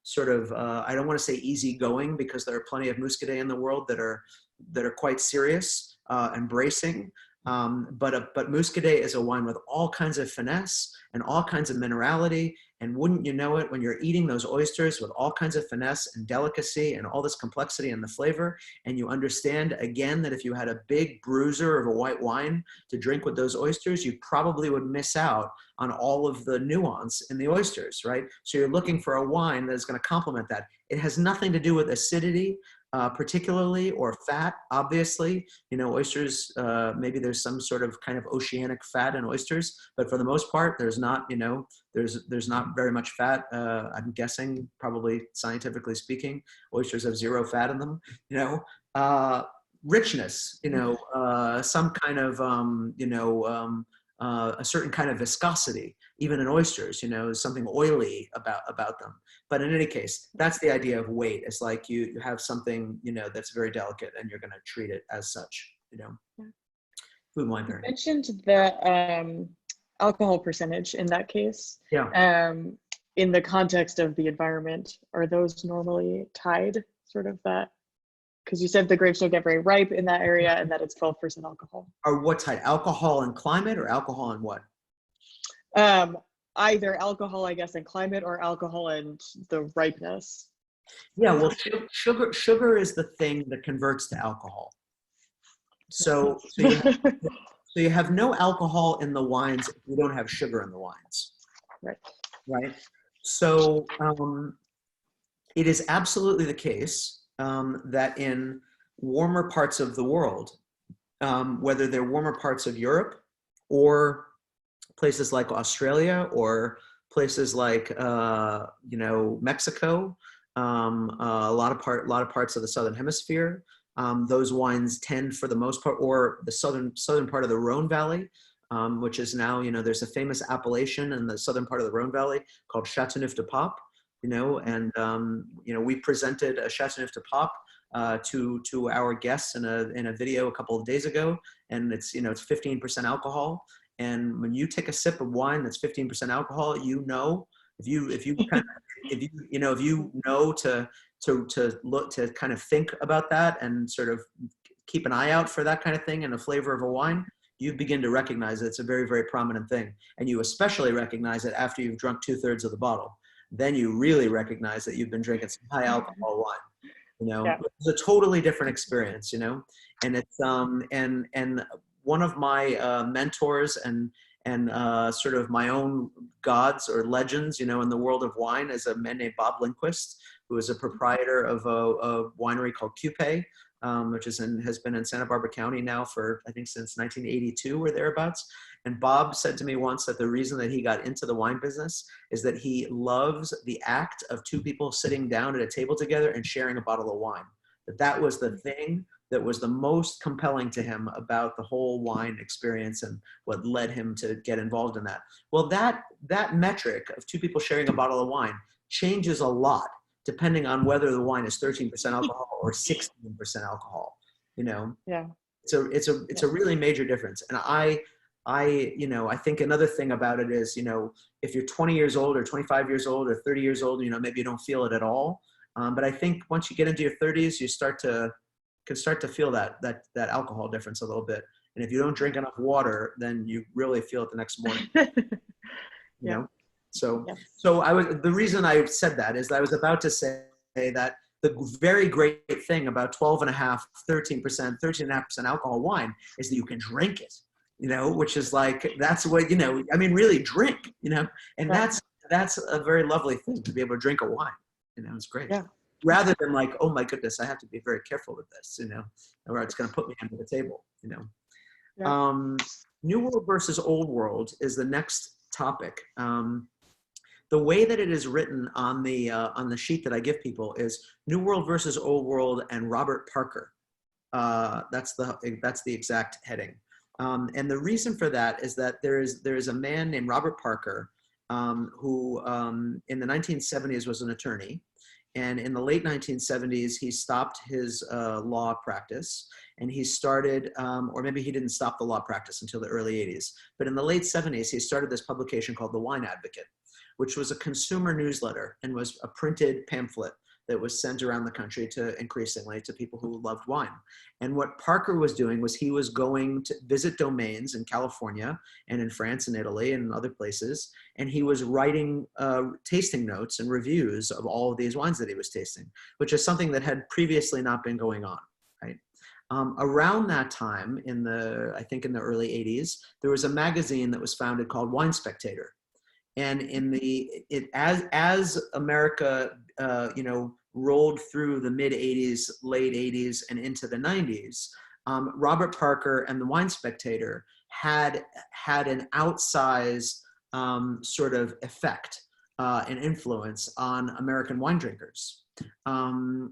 sort of, I don't want to say easygoing because there are plenty of Muscadet in the world that are quite serious and bracing. But Muscadet is a wine with all kinds of finesse and all kinds of minerality. And wouldn't you know it, when you're eating those oysters with all kinds of finesse and delicacy and all this complexity in the flavor, and you understand again that if you had a big bruiser of a white wine to drink with those oysters, you probably would miss out on all of the nuance in the oysters, right? So you're looking for a wine that is going to complement that. It has nothing to do with acidity, particularly, or fat, obviously. You know, oysters, maybe there's some sort of kind of oceanic fat in oysters, but for the most part, there's not, you know, there's not very much fat. I'm guessing, probably scientifically speaking, oysters have zero fat in them, you know. Richness, you know, some kind of, you know, a certain kind of viscosity, even in oysters, you know, something oily about them. But in any case, that's the idea of weight. It's like you have something, you know, that's very delicate and you're going to treat it as such, you know. Yeah. Food and wine You pairing. mentioned the alcohol percentage in that case. Yeah. In the context of the environment, are those normally tied, sort of that? Because you said the grapes don't get very ripe in that area and that it's 12% alcohol. Or what type? Alcohol and climate, or alcohol and what? Either alcohol, I guess, and climate, or alcohol and the ripeness. Yeah, well, sugar is the thing that converts to alcohol. So you have no alcohol in the wines if you don't have sugar in the wines. Right. Right. So it is absolutely the case that in warmer parts of the world, whether they're warmer parts of Europe or places like Australia or places like you know, Mexico, a lot of parts of the southern hemisphere, those wines tend, for the most part, or the southern part of the Rhone Valley, which is now, you know, there's a famous appellation in the southern part of the Rhone Valley called Chateauneuf-du-Pape, you know, and you know, we presented a Chateauneuf-du-Pape to our guests in a video a couple of days ago, and it's 15% alcohol. And when you take a sip of wine that's 15% alcohol, if you know to look, to kind of think about that and sort of keep an eye out for that kind of thing in the flavor of a wine, you begin to recognize that it's a very, very prominent thing. And you especially recognize it after you've drunk 2/3 of the bottle. Then you really recognize that you've been drinking some high alcohol wine. Yeah. It's a totally different experience, and it's and one of my mentors and sort of my own gods or legends, in the world of wine, is a man named Bob Lindquist, who is a proprietor of a winery called Coupe, which has been in Santa Barbara County now for, I think, since 1982 or thereabouts. And Bob said to me once that the reason that he got into the wine business is that he loves the act of two people sitting down at a table together and sharing a bottle of wine. That was the thing that was the most compelling to him about the whole wine experience and what led him to get involved in that. Well, that metric of two people sharing a bottle of wine changes a lot depending on whether the wine is 13% alcohol or 16% alcohol. Yeah. It's a really major difference. And I think another thing about it is, if you're 20 years old or 25 years old or 30 years old, maybe you don't feel it at all. But I think once you get into your 30s, you can start to feel that alcohol difference a little bit. And if you don't drink enough water, then you really feel it the next morning. Yeah. So Yeah. the reason I said that is that I was about to say that the very great thing about 12.5%, 13%, 13.5% alcohol wine is that you can drink it, which is like, that's what, really drink, and that's a very lovely thing, to be able to drink a wine, it's great. Yeah. Rather than like, oh my goodness, I have to be very careful with this, or it's going to put me under the table, Yeah. New World versus Old World is the next topic. The way that it is written on the sheet that I give people is New World versus Old World and Robert Parker. That's the exact heading. And the reason for that is that there is a man named Robert Parker who in the 1970s was an attorney. And in the late 1970s, he stopped his law practice, and he started, or maybe he didn't stop the law practice until the early 80s, but in the late 70s, he started this publication called The Wine Advocate, which was a consumer newsletter and was a printed pamphlet that was sent around the country increasingly to people who loved wine. And what Parker was doing was he was going to visit domains in California and in France and Italy and other places, and he was writing tasting notes and reviews of all of these wines that he was tasting, which is something that had previously not been going on, right? Around that time, I think in the early 80s, there was a magazine that was founded called Wine Spectator. And as America, rolled through the mid 80s, late 80s, and into the 90s, Robert Parker and the Wine Spectator had an outsized sort of effect and influence on American wine drinkers. The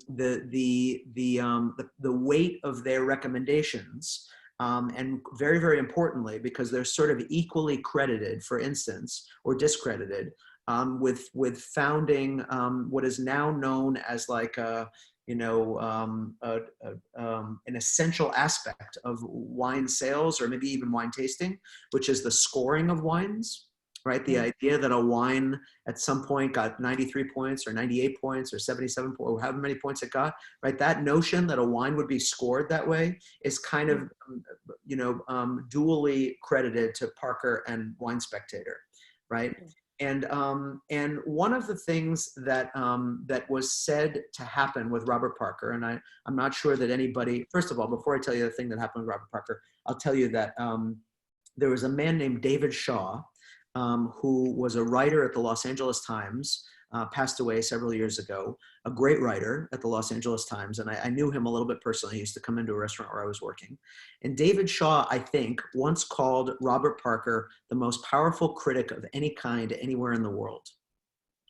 weight of their recommendations. And very, very importantly, because they're sort of equally credited, for instance, or discredited, with founding what is now known as like an essential aspect of wine sales, or maybe even wine tasting, which is the scoring of wines. Right, the idea that a wine at some point got 93 points or 98 points or 77 points, or however many points it got, right? That notion that a wine would be scored that way is kind of, dually credited to Parker and Wine Spectator, right? And one of the things that was said to happen with Robert Parker, and I'm not sure that anybody, first of all, before I tell you the thing that happened with Robert Parker, I'll tell you that there was a man named David Shaw, who was a writer at the Los Angeles Times, passed away several years ago, a great writer at the Los Angeles Times. And I knew him a little bit personally. He used to come into a restaurant where I was working. And David Shaw, I think, once called Robert Parker the most powerful critic of any kind anywhere in the world,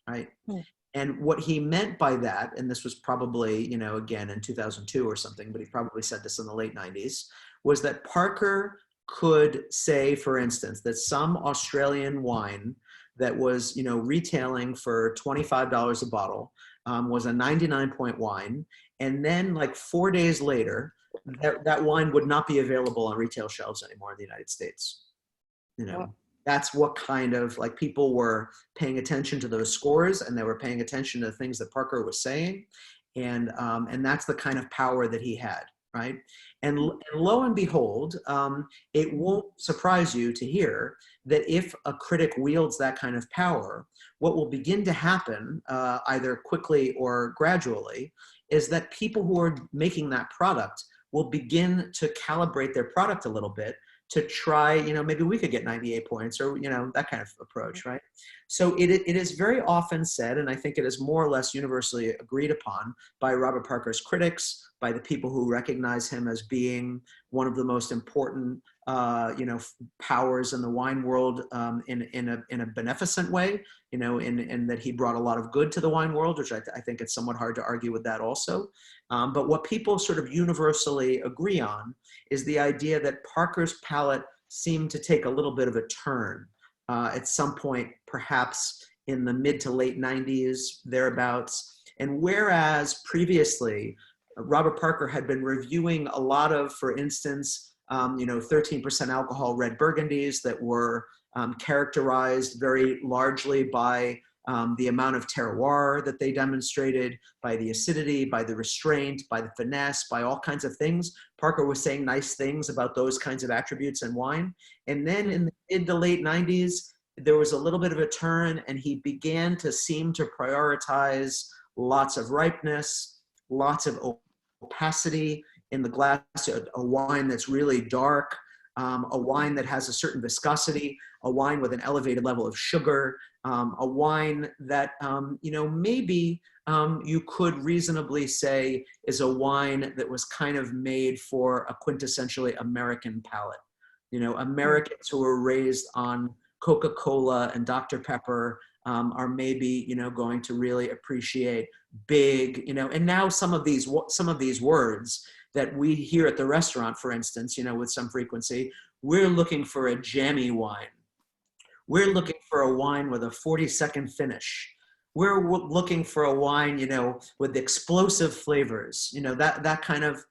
right? Mm. And what he meant by that, and this was probably, again, in 2002 or something, but he probably said this in the late 90s, was that Parker could say, for instance, that some Australian wine that was, retailing for $25 a bottle was a 99-point wine, And then like 4 days later, that wine would not be available on retail shelves anymore in the United States. You know, Wow. that's what kind of like people were paying attention to those scores, and they were paying attention to the things that Parker was saying. And that's the kind of power that he had, right? And lo and behold, it won't surprise you to hear that if a critic wields that kind of power, what will begin to happen, either quickly or gradually, is that people who are making that product will begin to calibrate their product a little bit to try, you know, maybe we could get 98 points, or, you know, that kind of approach, right? So it is very often said, and I think it is more or less universally agreed upon by Robert Parker's critics, by the people who recognize him as being one of the most important, you know, powers in the wine world, in a beneficent way, you know, in that he brought a lot of good to the wine world, which I think it's somewhat hard to argue with that also. But what people sort of universally agree on is the idea that Parker's palate seemed to take a little bit of a turn at some point, perhaps in the mid to late 90s, thereabouts. And whereas previously, Robert Parker had been reviewing a lot of, for instance, you know, 13% alcohol red Burgundies that were characterized very largely by the amount of terroir that they demonstrated, by the acidity, by the restraint, by the finesse, by all kinds of things. Parker was saying nice things about those kinds of attributes in wine. And then in the mid to late 90s, there was a little bit of a turn, and he began to seem to prioritize lots of ripeness, lots of opacity in the glass, a wine that's really dark, a wine that has a certain viscosity, a wine with an elevated level of sugar, a wine that, you know, maybe you could reasonably say is a wine that was kind of made for a quintessentially American palate. You know, Americans who were raised on Coca-Cola and Dr. Pepper are maybe, you know, going to really appreciate big, you know, and now some of these words that we hear at the restaurant, for instance, you know, with some frequency, we're looking for a jammy wine. We're looking for a wine with a 40-second finish. We're looking for a wine, you know, with explosive flavors, you know, that kind of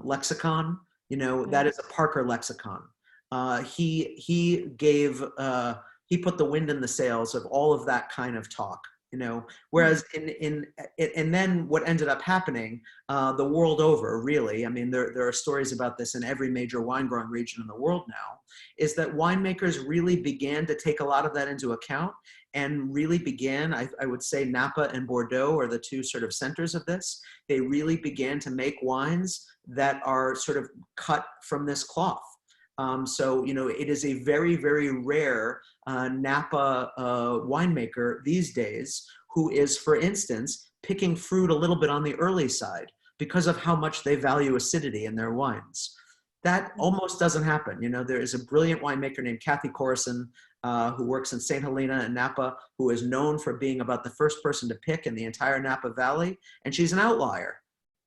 lexicon, you know, that is a Parker lexicon. He put the wind in the sails of all of that kind of talk, you know, whereas and then what ended up happening the world over, really, I mean, there are stories about this in every major wine growing region in the world now, is that winemakers really began to take a lot of that into account and really began, I would say Napa and Bordeaux are the two sort of centers of this. They really began to make wines that are sort of cut from this cloth. So, you know, it is a very, very rare Napa winemaker these days who is, for instance, picking fruit a little bit on the early side because of how much they value acidity in their wines. That almost doesn't happen. You know, there is a brilliant winemaker named Kathy Corson who works in St. Helena and Napa, who is known for being about the first person to pick in the entire Napa Valley, and she's an outlier.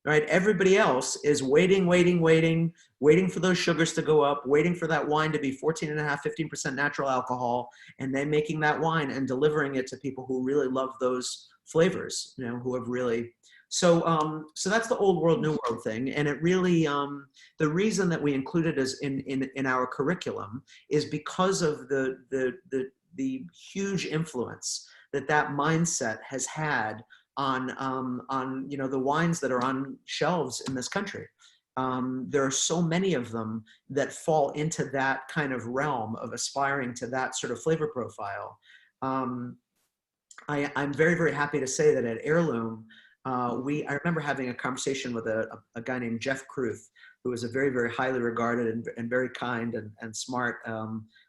Right? Everybody else is waiting for those sugars to go up, waiting for that wine to be 14.5%, 15% natural alcohol, and then making that wine and delivering it to people who really love those flavors, you know, who have really, so that's the old world, new world thing. And it really, the reason that we include it as in our curriculum is because of the huge influence that mindset has had on you know, the wines that are on shelves in this country. There are so many of them that fall into that kind of realm of aspiring to that sort of flavor profile. I'm very, very happy to say that at Heirloom, I remember having a conversation with a guy named Jeff Kruth, who is a very, very highly regarded and very kind and smart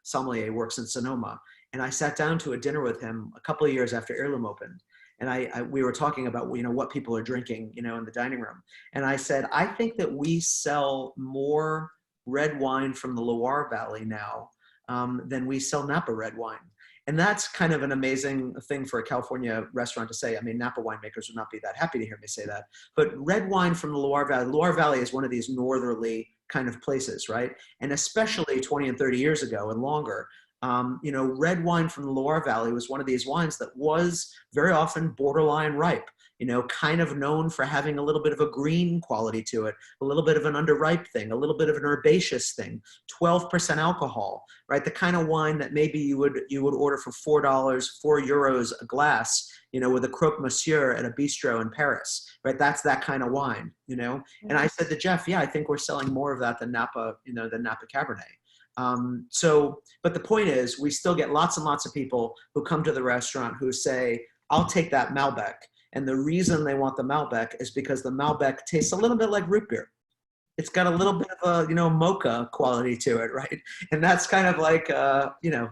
sommelier, works in Sonoma. And I sat down to a dinner with him a couple of years after Heirloom opened. And we were talking about, you know, what people are drinking, you know, in the dining room. And I said, I think that we sell more red wine from the Loire Valley now than we sell Napa red wine. And that's kind of an amazing thing for a California restaurant to say. I mean, Napa winemakers would not be that happy to hear me say that. But red wine from the Loire Valley is one of these northerly kind of places, right? And especially 20 and 30 years ago and longer, you know, red wine from the Loire Valley was one of these wines that was very often borderline ripe. you know, kind of known for having a little bit of a green quality to it, a little bit of an underripe thing, a little bit of an herbaceous thing, 12% alcohol, right? The kind of wine that maybe you would order for $4, €4 a glass, you know, with a croque monsieur at a bistro in Paris, right? That's that kind of wine, you know? And I said to Jeff, yeah, I think we're selling more of that than Napa, you know, than Napa Cabernet. But the point is, we still get lots and lots of people who come to the restaurant who say, I'll take that Malbec. And the reason they want the Malbec is because the Malbec tastes a little bit like root beer. It's got a little bit of a, you know, mocha quality to it, right? And that's kind of like, you know,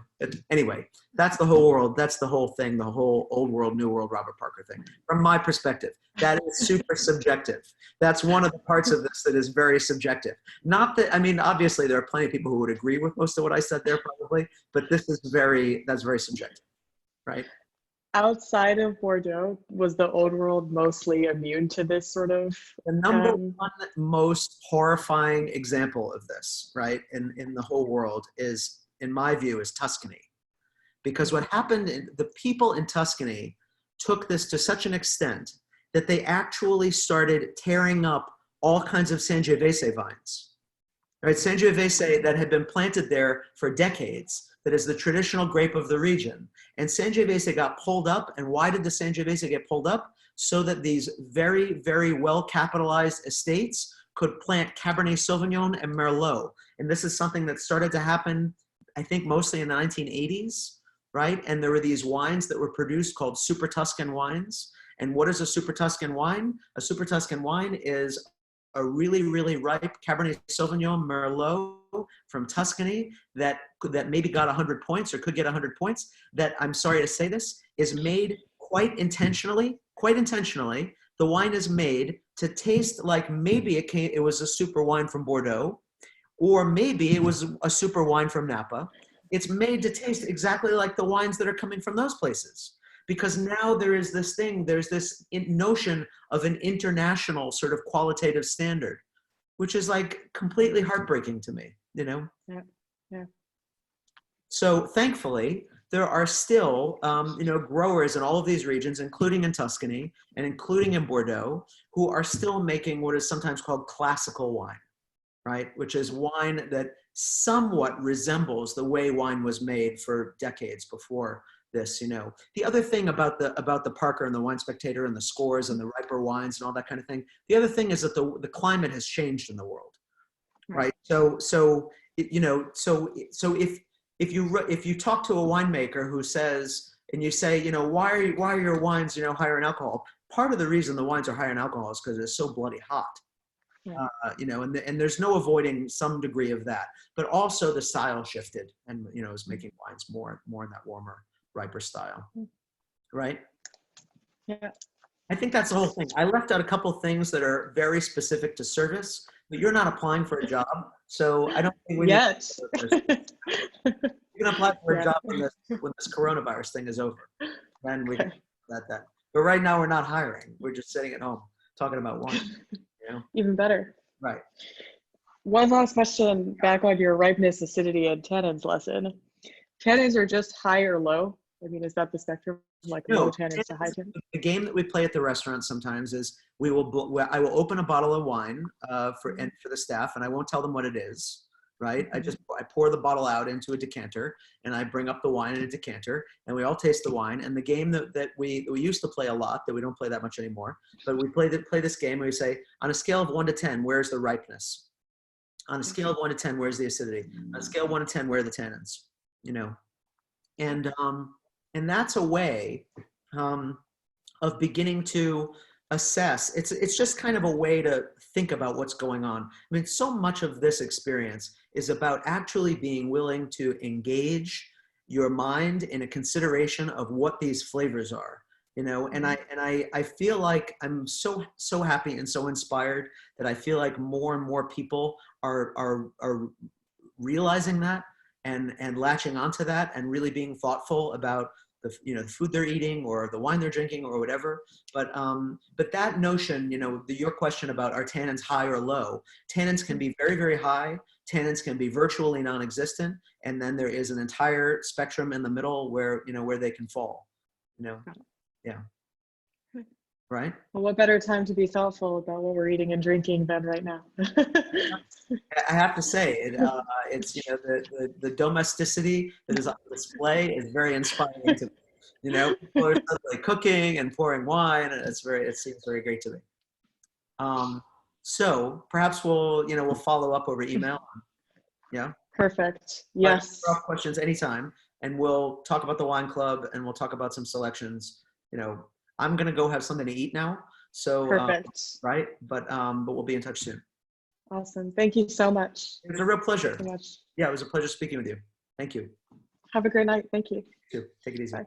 anyway, that's the whole world. That's the whole thing, the whole old world, new world Robert Parker thing. From my perspective, that is super subjective. That's one of the parts of this that is very subjective. Not that, I mean, obviously there are plenty of people who would agree with most of what I said there probably, but this is that's very subjective, right? Outside of Bordeaux, was the old world mostly immune to this sort of? The number one most horrifying example of this, right, in the whole world is, in my view, is Tuscany. Because what happened, the people in Tuscany took this to such an extent that they actually started tearing up all kinds of Sangiovese vines. Right, Sangiovese that had been planted there for decades, that is the traditional grape of the region. And Sangiovese got pulled up. And why did the Sangiovese get pulled up? So that these very, very well-capitalized estates could plant Cabernet Sauvignon and Merlot. And this is something that started to happen, I think, mostly in the 1980s, right? And there were these wines that were produced called Super Tuscan wines. And what is a Super Tuscan wine? A Super Tuscan wine is a really, really ripe Cabernet Sauvignon Merlot from Tuscany that maybe got 100 points or could get 100 points, that, I'm sorry to say this, is made quite intentionally. The wine is made to taste like maybe it was a super wine from Bordeaux, or maybe it was a super wine from Napa. It's made to taste exactly like the wines that are coming from those places. Because now there's this notion of an international sort of qualitative standard, which is like completely heartbreaking to me, you know? Yeah, yeah. So thankfully, there are still, you know, growers in all of these regions, including in Tuscany and including in Bordeaux, who are still making what is sometimes called classical wine, right? Which is wine that somewhat resembles the way wine was made for decades before this, you know. The other thing about the Parker and the Wine Spectator and the scores and the riper wines and all that kind of thing, the other thing is that the climate has changed in the world, right? So you know, so if you talk to a winemaker who says, and you say, you know, why are your wines, you know, higher in alcohol? Part of the reason the wines are higher in alcohol is because it's so bloody hot. Yeah. You know, and there's no avoiding some degree of that, but also the style shifted and, you know, is making wines more in that warmer, riper style, right? Yeah. I think that's the whole thing. I left out a couple things that are very specific to service, but you're not applying for a job, so I don't think we Yet. You can apply for a job when this coronavirus thing is over. Then we can that. But right now we're not hiring. We're just sitting at home talking about wine. You know? Even better. Right. One last question back on your ripeness, acidity, and tannins lesson. Tannins are just high or low? I mean, is that the spectrum, like low tannins to high tannins? The game that we play at the restaurant sometimes is I will open a bottle of wine for the staff, and I won't tell them what it is, right? I pour the bottle out into a decanter, and I bring up the wine in a decanter, and we all taste the wine. And the game that we used to play a lot, that we don't play that much anymore, but we play this game where we say, on a scale of 1 to 10, where's the ripeness? On a scale of 1 to 10, where's the acidity? On a scale of 1 to 10, where are the tannins? You know, and that's a way of beginning to assess. It's just kind of a way to think about what's going on. I mean, so much of this experience is about actually being willing to engage your mind in a consideration of what these flavors are. You know, and I feel like I'm so happy and so inspired that I feel like more and more people are realizing that and latching onto that and really being thoughtful about the food they're eating or the wine they're drinking or whatever. But that notion, you know, your question about are tannins high or low? Tannins can be very, very high. Tannins can be virtually non-existent, and then there is an entire spectrum in the middle where they can fall. You know, yeah. right? Well, what better time to be thoughtful about what we're eating and drinking than right now? I have to say, it's the domesticity that is on display is very inspiring to me. People are suddenly cooking and pouring wine, and it seems very great to me. So perhaps we'll follow up over email. Yeah. Perfect. But Yes. questions anytime, and we'll talk about the wine club, and we'll talk about some selections. I'm gonna go have something to eat now. So Perfect. right, but we'll be in touch soon. Awesome. Thank you so much. It was a real pleasure. So much. Yeah, it was a pleasure speaking with you. Thank you. Have a great night. Thank you. You too. Take it easy. Bye.